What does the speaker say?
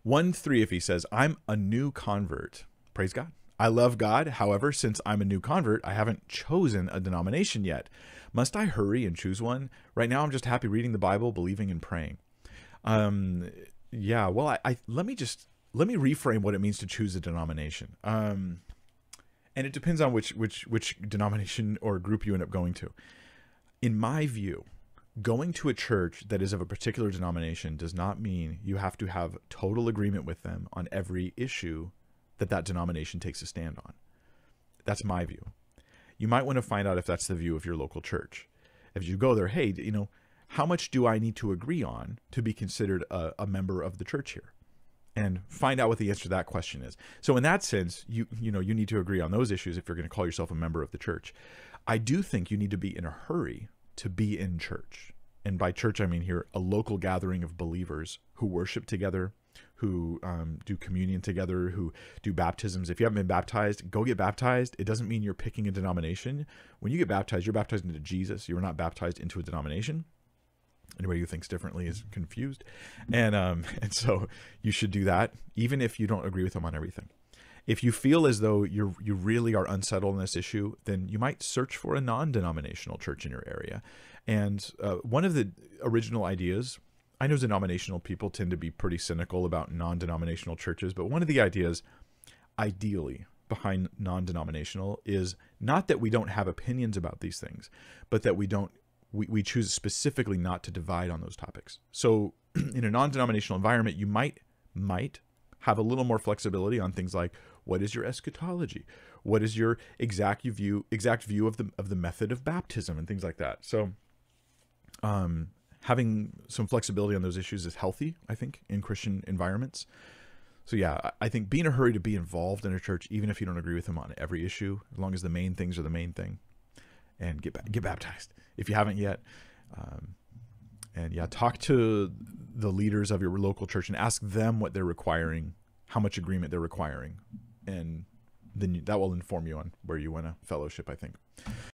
1:3, if he says, I'm a new convert, praise God. I love God. However, since I'm a new convert, I haven't chosen a denomination yet. Must I hurry and choose one? Right now, I'm just happy reading the Bible, believing and praying. Yeah, well, let me reframe what it means to choose a denomination. And it depends on which denomination or group you end up going to. In my view, going to a church that is of a particular denomination does not mean you have to have total agreement with them on every issue that denomination takes a stand on. That's my view. You might want to find out if that's the view of your local church. If you go there, hey, how much do I need to agree on to be considered a member of the church here? And find out what the answer to that question is. So in that sense, you need to agree on those issues if you're going to call yourself a member of the church. I do think you need to be in a hurry to be in church. And by church, I mean here a local gathering of believers who worship together, who do communion together, who do baptisms. If you haven't been baptized, go get baptized. It doesn't mean you're picking a denomination. When you get baptized, you're baptized into Jesus. You're not baptized into a denomination. Anybody who thinks differently is confused. And so you should do that, even if you don't agree with them on everything. If you feel as though you really are unsettled in this issue, then you might search for a non-denominational church in your area. And one of the original ideas, I know denominational people tend to be pretty cynical about non-denominational churches, but one of the ideas, ideally, behind non-denominational is not that we don't have opinions about these things, but that we choose specifically not to divide on those topics. So in a non-denominational environment, you might have a little more flexibility on things like, what is your eschatology? What is your exact view of the method of baptism and things like that? So having some flexibility on those issues is healthy, I think, in Christian environments. So yeah, I think be in a hurry to be involved in a church, even if you don't agree with them on every issue, as long as the main things are the main thing, and get baptized if you haven't yet. And yeah, talk to the leaders of your local church and ask them what they're requiring, how much agreement they're requiring. And then that will inform you on where you want to fellowship, I think.